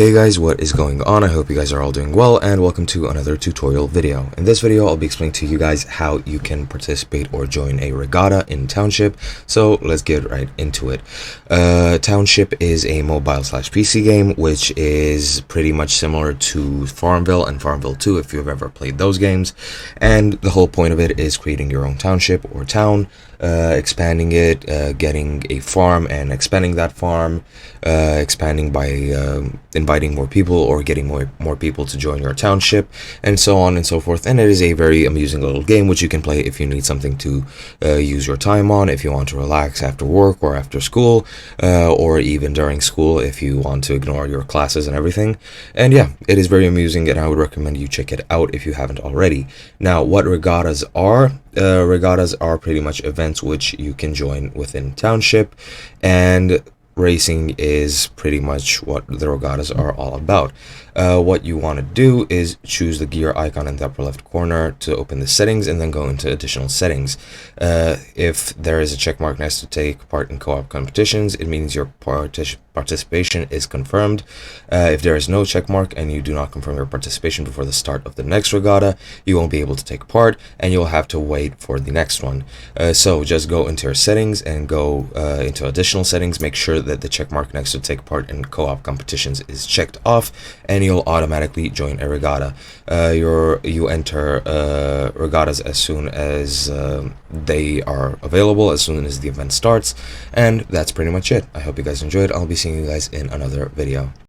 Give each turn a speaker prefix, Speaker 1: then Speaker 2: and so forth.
Speaker 1: Hey guys, what is going on? I hope you guys are all doing well, and welcome to another tutorial video. In this video, I'll be explaining to you guys how you can participate or join a regatta in Township. So let's get right into it. Township is a mobile/PC game, which is pretty much similar to Farmville and Farmville 2 if you've ever played those games. And the whole point of it is creating your own township or town, expanding it, getting a farm and expanding that farm, expanding by inviting more people or getting more people to join your township, and so on and so forth. And it is a very amusing little game which you can play if you need something to use your time on, if you want to relax after work or after school, or even during school if you want to ignore your classes and everything. And yeah, it is very amusing, and I would recommend you check it out if you haven't already. Now, what regattas are? Regattas are pretty much events which you can join within Township, and racing is pretty much what the regattas are all about. What you want to do is choose the gear icon in the upper left corner to open the settings, and then go into additional settings. If there is a check mark next to take part in co-op competitions, it means your participation is confirmed. If there is no check mark and you do not confirm your participation before the start of the next regatta, you won't be able to take part, and you'll have to wait for the next one. So just go into your settings and go into additional settings. Make sure that the check mark next to take part in co-op competitions is checked off, and you'll automatically join a regatta. You enter regattas as soon as they are available, as soon as the event starts, and that's pretty much it. I hope you guys enjoyed. I'll be seeing you guys in another video.